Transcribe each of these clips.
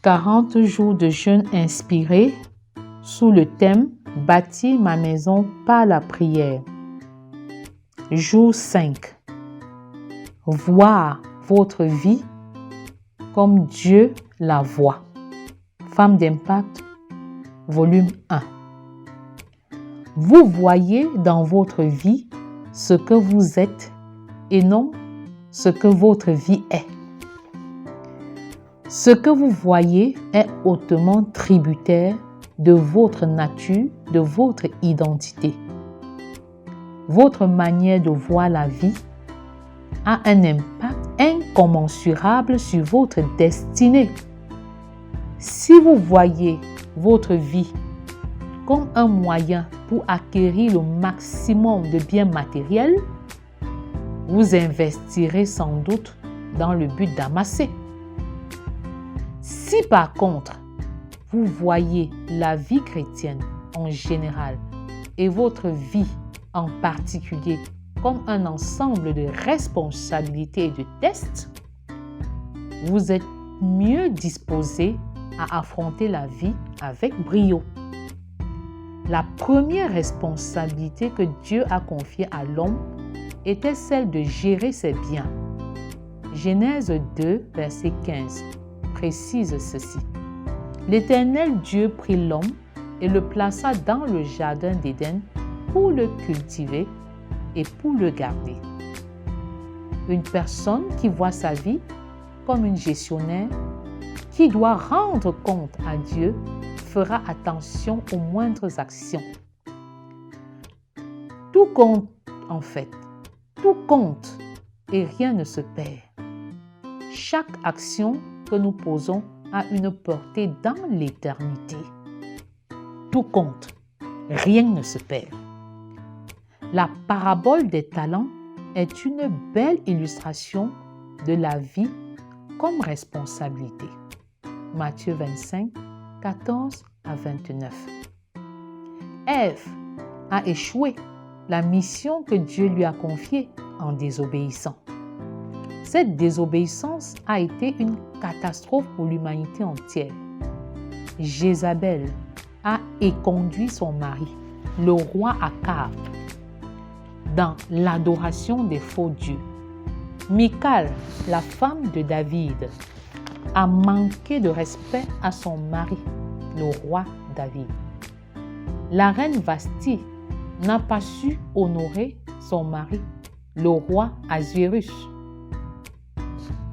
40 jours de jeûne inspiré sous le thème « Bâtir ma maison par la prière ». Jour 5. Voir votre vie comme Dieu la voit. Femme d'impact, volume 1. Vous voyez dans votre vie ce que vous êtes et non ce que votre vie est. Ce que vous voyez est hautement tributaire de votre nature, de votre identité. Votre manière de voir la vie a un impact incommensurable sur votre destinée. Si vous voyez votre vie comme un moyen pour acquérir le maximum de biens matériels, vous investirez sans doute dans le but d'amasser. Si par contre, vous voyez la vie chrétienne en général et votre vie en particulier comme un ensemble de responsabilités et de tests, vous êtes mieux disposé à affronter la vie avec brio. La première responsabilité que Dieu a confiée à l'homme était celle de gérer ses biens. Genèse 2, verset 15, précise ceci. L'Éternel Dieu prit l'homme et le plaça dans le jardin d'Éden pour le cultiver et pour le garder. Une personne qui voit sa vie comme une gestionnaire qui doit rendre compte à Dieu fera attention aux moindres actions. Tout compte en fait, tout compte et rien ne se perd. Chaque action que nous posons a une portée dans l'éternité. Tout compte, rien ne se perd. La parabole des talents est une belle illustration de la vie comme responsabilité. Matthieu 25, 14 à 29. Ève a échoué la mission que Dieu lui a confiée en désobéissant. Cette désobéissance a été une catastrophe pour l'humanité entière. Jézabel a éconduit son mari, le roi Akab, dans l'adoration des faux dieux. Michal, la femme de David, a manqué de respect à son mari, le roi David. La reine Vasti n'a pas su honorer son mari, le roi Ahasuérus.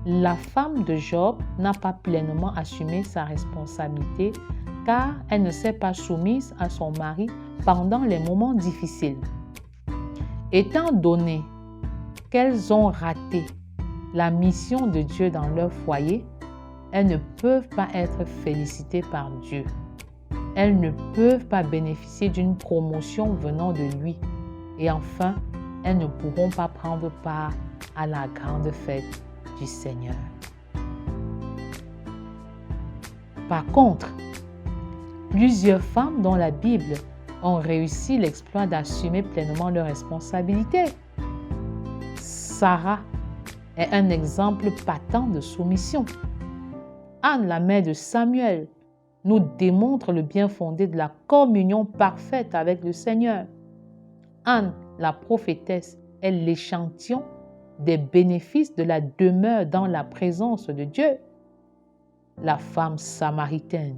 La femme de Job n'a pas pleinement assumé sa responsabilité car elle ne s'est pas soumise à son mari pendant les moments difficiles. Étant donné qu'elles ont raté la mission de Dieu dans leur foyer, elles ne peuvent pas être félicitées par Dieu. Elles ne peuvent pas bénéficier d'une promotion venant de lui. Et enfin, elles ne pourront pas prendre part à la grande fête du Seigneur. Par contre, plusieurs femmes dans la Bible ont réussi l'exploit d'assumer pleinement leurs responsabilités. Sarah est un exemple patent de soumission. Anne, la mère de Samuel, nous démontre le bien fondé de la communion parfaite avec le Seigneur. Anne, la prophétesse, est l'échantillon des bénéfices de la demeure dans la présence de Dieu. La femme samaritaine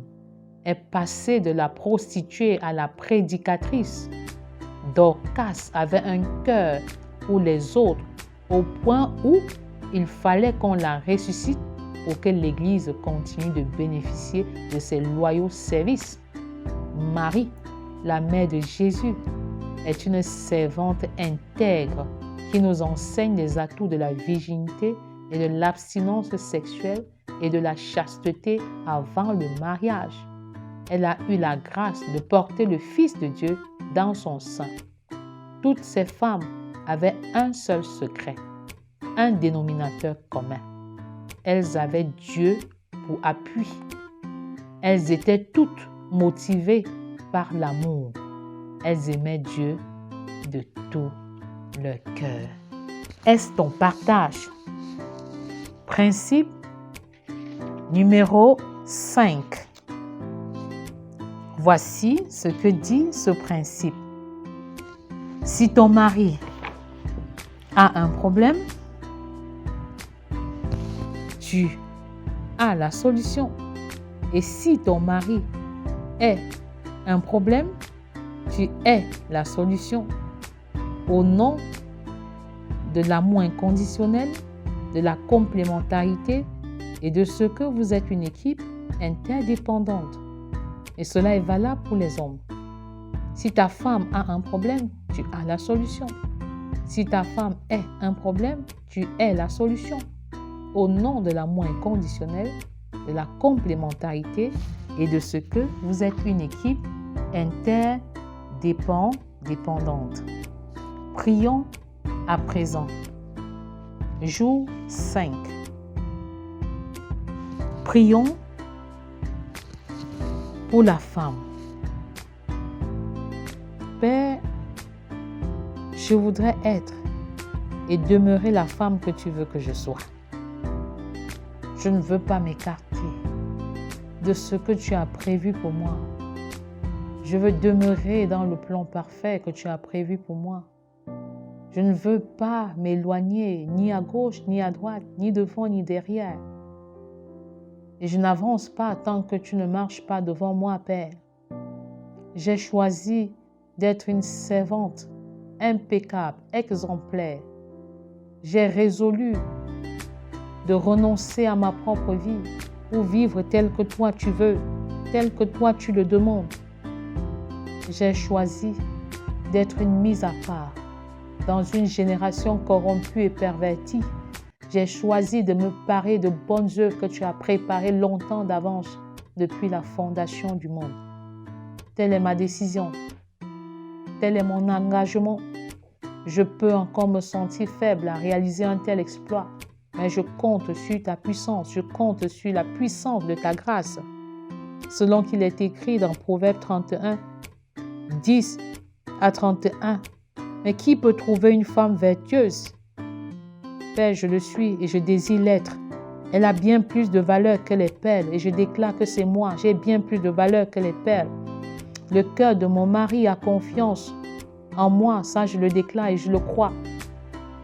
est passée de la prostituée à la prédicatrice. Dorcas avait un cœur pour les autres au point où il fallait qu'on la ressuscite pour que l'Église continue de bénéficier de ses loyaux services. Marie, la mère de Jésus, est une servante intègre qui nous enseigne les atouts de la virginité et de l'abstinence sexuelle et de la chasteté avant le mariage. Elle a eu la grâce de porter le Fils de Dieu dans son sein. Toutes ces femmes avaient un seul secret, un dénominateur commun. Elles avaient Dieu pour appui. Elles étaient toutes motivées par l'amour. Elles aimaient Dieu de tout leur cœur. Est-ce ton partage? Principe numéro 5. Voici ce que dit ce principe. Si ton mari a un problème, tu as la solution. Et si ton mari est un problème, tu es la solution. Au nom de l'amour inconditionnel, de la complémentarité et de ce que vous êtes une équipe interdépendante. Et cela est valable pour les hommes. Si ta femme a un problème, tu as la solution. Si ta femme est un problème, tu es la solution. Au nom de l'amour inconditionnel, de la complémentarité et de ce que vous êtes une équipe interdépendante. Prions à présent. Jour 5. Prions pour la femme. Père, je voudrais être et demeurer la femme que tu veux que je sois. Je ne veux pas m'écarter de ce que tu as prévu pour moi. Je veux demeurer dans le plan parfait que tu as prévu pour moi. Je ne veux pas m'éloigner ni à gauche, ni à droite, ni devant, ni derrière. Et je n'avance pas tant que tu ne marches pas devant moi, Père. J'ai choisi d'être une servante impeccable, exemplaire. J'ai résolu de renoncer à ma propre vie pour vivre tel que toi tu veux, tel que toi tu le demandes. J'ai choisi d'être une mise à part dans une génération corrompue et pervertie. J'ai choisi de me parer de bonnes œuvres que tu as préparées longtemps d'avance depuis la fondation du monde. Telle est ma décision. Tel est mon engagement. Je peux encore me sentir faible à réaliser un tel exploit, mais je compte sur ta puissance, je compte sur la puissance de ta grâce. Selon qu'il est écrit dans Proverbe 31, 10 à 31. Mais qui peut trouver une femme vertueuse? Père, je le suis et je désire l'être. Elle a bien plus de valeur que les perles et je déclare que c'est moi. J'ai bien plus de valeur que les perles. Le cœur de mon mari a confiance en moi, ça je le déclare et je le crois.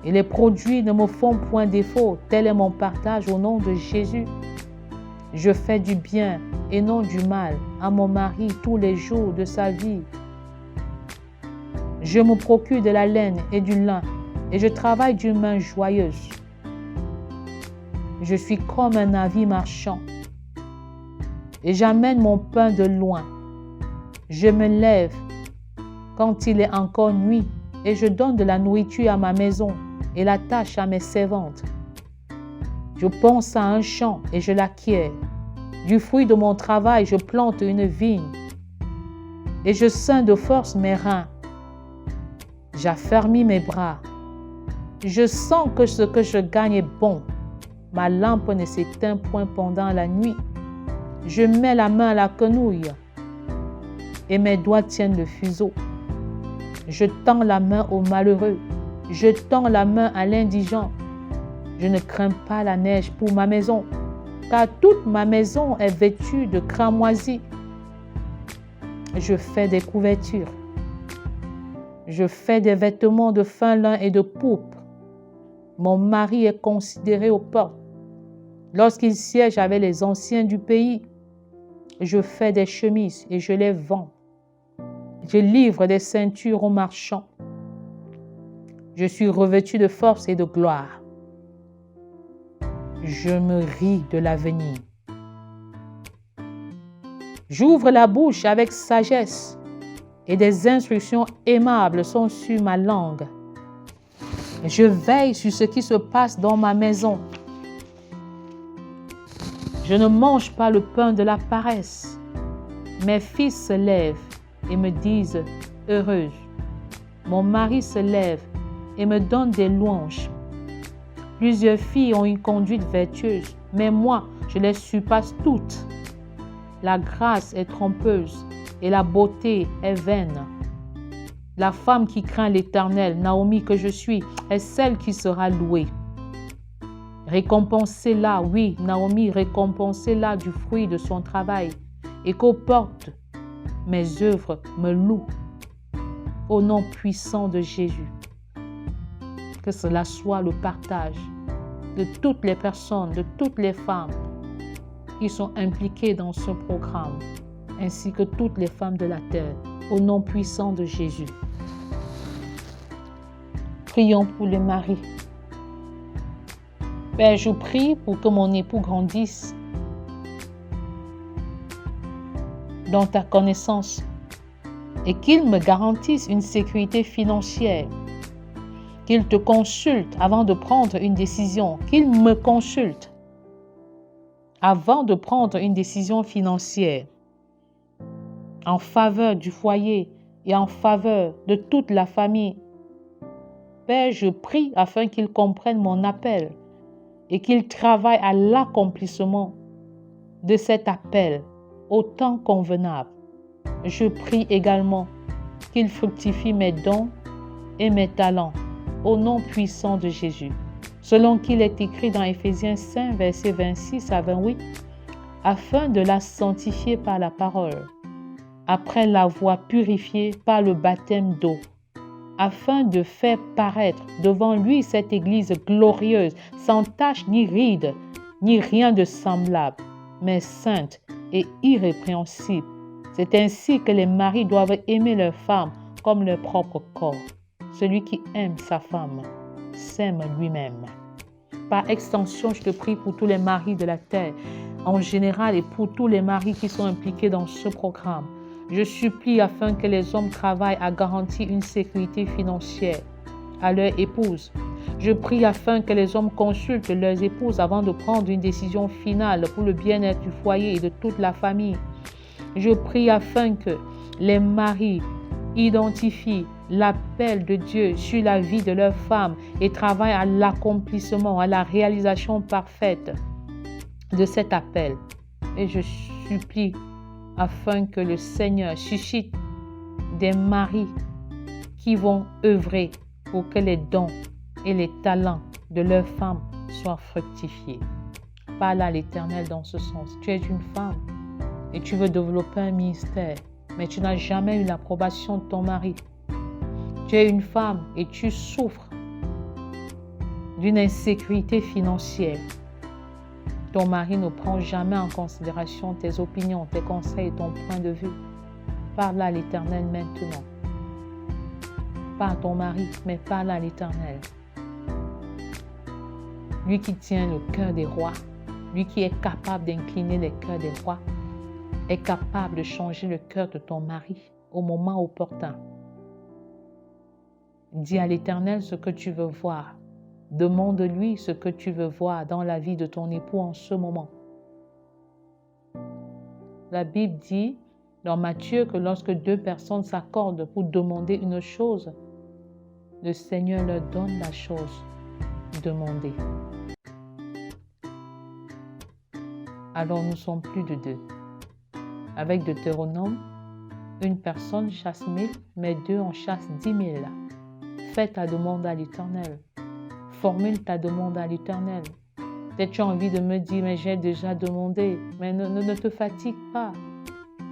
Et les produits ne me font point défaut. Tel est mon partage au nom de Jésus. Je fais du bien et non du mal à mon mari tous les jours de sa vie. Je me procure de la laine et du lin et je travaille d'une main joyeuse. Je suis comme un navire marchand et j'amène mon pain de loin. Je me lève quand il est encore nuit et je donne de la nourriture à ma maison et la tâche à mes servantes. Je pense à un champ et je l'acquiers. Du fruit de mon travail, je plante une vigne et je ceins de force mes reins. J'affermis mes bras. Je sens que ce que je gagne est bon. Ma lampe ne s'éteint point pendant la nuit. Je mets la main à la quenouille et mes doigts tiennent le fuseau. Je tends la main au malheureux. Je tends la main à l'indigent. Je ne crains pas la neige pour ma maison, car toute ma maison est vêtue de cramoisis. Je fais des couvertures. Je fais des vêtements de fin lin et de pourpre. Mon mari est considéré aux portes. Lorsqu'il siège avec les anciens du pays, je fais des chemises et je les vends. Je livre des ceintures aux marchands. Je suis revêtu de force et de gloire. Je me ris de l'avenir. J'ouvre la bouche avec sagesse et des instructions aimables sont sur ma langue. Je veille sur ce qui se passe dans ma maison. Je ne mange pas le pain de la paresse. Mes fils se lèvent et me disent « heureuse ». Mon mari se lève et me donne des louanges. Plusieurs filles ont une conduite vertueuse, mais moi, je les surpasse toutes. La grâce est trompeuse et la beauté est vaine. La femme qui craint l'Éternel, Naomi que je suis, est celle qui sera louée. Récompensez-la, oui, Naomi, récompensez-la du fruit de son travail et qu'aux portes mes œuvres me louent. Au nom puissant de Jésus, que cela soit le partage de toutes les personnes, de toutes les femmes qui sont impliquées dans ce programme, ainsi que toutes les femmes de la terre, au nom puissant de Jésus. Prions pour les maris. Père, je prie pour que mon époux grandisse dans ta connaissance et qu'il me garantisse une sécurité financière, qu'il te consulte avant de prendre une décision, qu'il me consulte avant de prendre une décision financière en faveur du foyer et en faveur de toute la famille. Père, je prie afin qu'il comprenne mon appel et qu'il travaille à l'accomplissement de cet appel au temps convenable. Je prie également qu'il fructifie mes dons et mes talents au nom puissant de Jésus, selon qu'il est écrit dans Éphésiens 5, versets 26 à 28, afin de la sanctifier par la parole, après l'avoir purifiée par le baptême d'eau, afin de faire paraître devant lui cette Église glorieuse, sans tache ni ride, ni rien de semblable, mais sainte et irrépréhensible. C'est ainsi que les maris doivent aimer leurs femmes comme leur propre corps. Celui qui aime sa femme s'aime lui-même. Par extension, je te prie pour tous les maris de la terre, en général, et pour tous les maris qui sont impliqués dans ce programme. Je supplie afin que les hommes travaillent à garantir une sécurité financière à leur épouse. Je prie afin que les hommes consultent leurs épouses avant de prendre une décision finale pour le bien-être du foyer et de toute la famille. Je prie afin que les maris identifient l'appel de Dieu sur la vie de leur femme et travaillent à l'accomplissement, à la réalisation parfaite de cet appel. Et je supplie afin que le Seigneur suscite des maris qui vont œuvrer pour que les dons et les talents de leurs femmes soient fructifiés. Parle à l'Éternel dans ce sens. Tu es une femme et tu veux développer un ministère, mais tu n'as jamais eu l'approbation de ton mari. Tu es une femme et tu souffres d'une insécurité financière. Ton mari ne prend jamais en considération tes opinions, tes conseils et ton point de vue. Parle à l'Éternel maintenant. Pas à ton mari, mais parle à l'Éternel. Lui qui tient le cœur des rois, lui qui est capable d'incliner les cœurs des rois, est capable de changer le cœur de ton mari au moment opportun. Dis à l'Éternel ce que tu veux voir. Demande-lui ce que tu veux voir dans la vie de ton époux en ce moment. La Bible dit dans Matthieu que lorsque deux personnes s'accordent pour demander une chose, le Seigneur leur donne la chose demandée. Alors nous sommes plus de deux. Avec Deutéronome, une personne chasse 1000, mais deux en chassent 10 000. Fais ta demande à l'Éternel. Formule ta demande à l'Éternel. Peut-être tu as envie de me dire, mais j'ai déjà demandé. Mais ne te fatigue pas.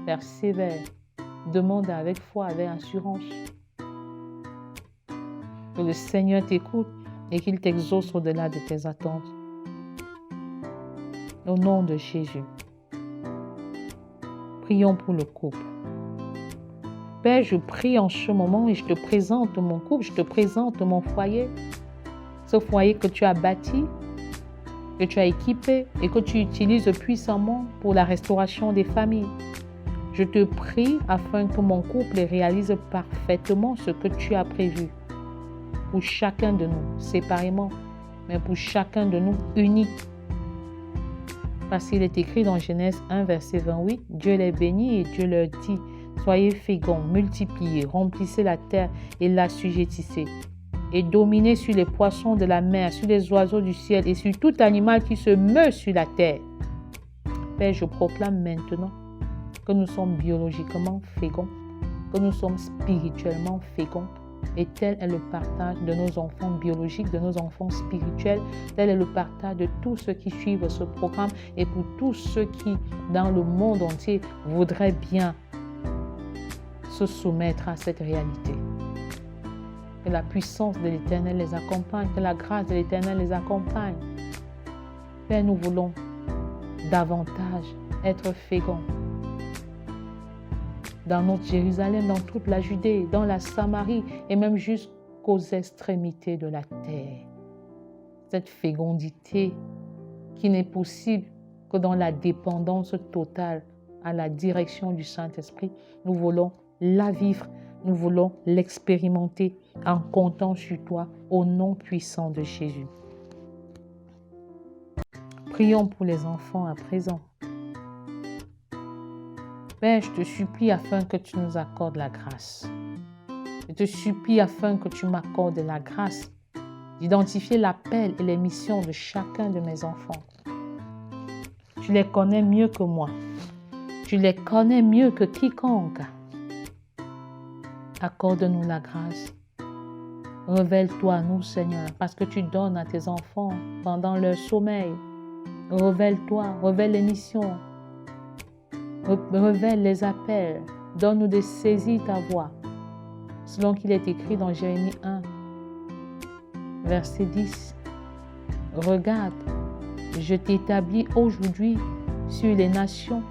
Persévère. Demande avec foi, avec assurance. Que le Seigneur t'écoute et qu'il t'exauce au-delà de tes attentes. Au nom de Jésus. Prions pour le couple. Père, je prie en ce moment et je te présente mon couple, je te présente mon foyer. Ce foyer que tu as bâti, que tu as équipé et que tu utilises puissamment pour la restauration des familles. Je te prie afin que mon couple réalise parfaitement ce que tu as prévu pour chacun de nous, séparément, mais pour chacun de nous, unis. Parce qu'il est écrit dans Genèse 1, verset 28, Dieu les bénit et Dieu leur dit, soyez féconds, multipliez, remplissez la terre et l'assujettissez. Et dominez sur les poissons de la mer, sur les oiseaux du ciel et sur tout animal qui se meut sur la terre. Père, je proclame maintenant que nous sommes biologiquement féconds, que nous sommes spirituellement féconds, Et tel est le partage de nos enfants biologiques, de nos enfants spirituels. Tel est le partage de tous ceux qui suivent ce programme et pour tous ceux qui, dans le monde entier, voudraient bien se soumettre à cette réalité. Que la puissance de l'Éternel les accompagne, que la grâce de l'Éternel les accompagne. Père, nous voulons davantage être féconds dans notre Jérusalem, dans toute la Judée, dans la Samarie et même jusqu'aux extrémités de la terre. Cette fécondité qui n'est possible que dans la dépendance totale à la direction du Saint-Esprit, nous voulons la vivre, nous voulons l'expérimenter en comptant sur toi au nom puissant de Jésus. Prions pour les enfants à présent. Père, je te supplie afin que tu nous accordes la grâce. Je te supplie afin que tu m'accordes la grâce d'identifier l'appel et les missions de chacun de mes enfants. Tu les connais mieux que moi. Tu les connais mieux que quiconque. Accorde-nous la grâce. Révèle-toi à nous, Seigneur, parce que tu donnes à tes enfants pendant leur sommeil. Révèle-toi, révèle les missions, révèle les appels. Donne-nous de saisir ta voix, selon qu'il est écrit dans Jérémie 1, verset 10. Regarde, je t'établis aujourd'hui sur les nations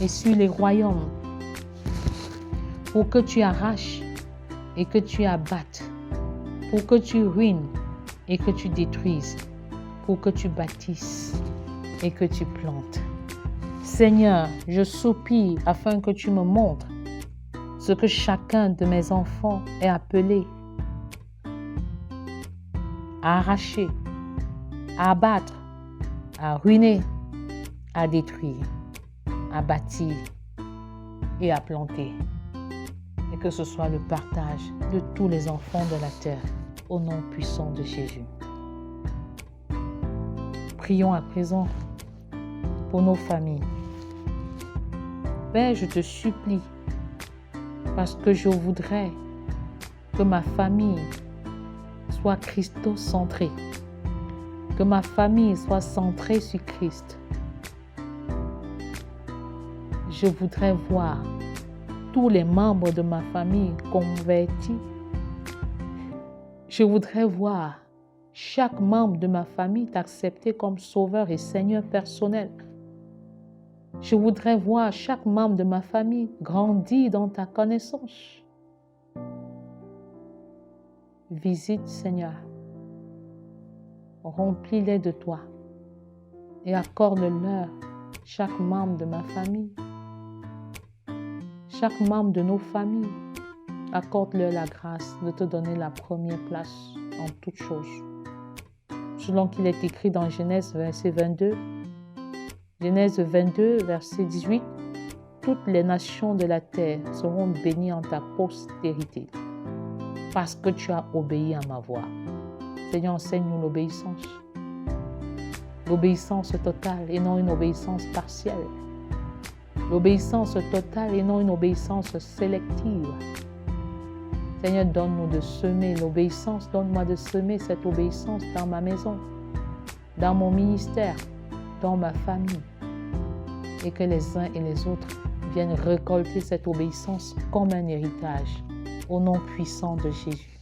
et sur les royaumes, pour que tu arraches et que tu abattes, pour que tu ruines et que tu détruises, pour que tu bâtisses et que tu plantes. Seigneur, je soupire afin que tu me montres ce que chacun de mes enfants est appelé à arracher, à abattre, à ruiner, à détruire, à bâtir et à planter. Et que ce soit le partage de tous les enfants de la terre, au nom puissant de Jésus. Prions à présent pour nos familles. Père, je te supplie, parce que je voudrais que ma famille soit christocentrée, que ma famille soit centrée sur Christ. Je voudrais voir tous les membres de ma famille convertis. Je voudrais voir chaque membre de ma famille t'accepter comme sauveur et Seigneur personnel. Je voudrais voir chaque membre de ma famille grandir dans ta connaissance. Visite, Seigneur. Remplis-les de toi et accorde-leur chaque membre de ma famille. Chaque membre de nos familles, accorde-leur la grâce de te donner la première place en toutes choses. Selon qu'il est écrit dans Genèse, verset 22, Genèse 22, verset 18, toutes les nations de la terre seront bénies en ta postérité, parce que tu as obéi à ma voix. Seigneur, enseigne-nous l'obéissance. L'obéissance totale et non une obéissance partielle. L'obéissance totale et non une obéissance sélective. Seigneur, donne-nous de semer l'obéissance. Donne-moi de semer cette obéissance dans ma maison, dans mon ministère, dans ma famille. Et que les uns et les autres viennent récolter cette obéissance comme un héritage. Au nom puissant de Jésus.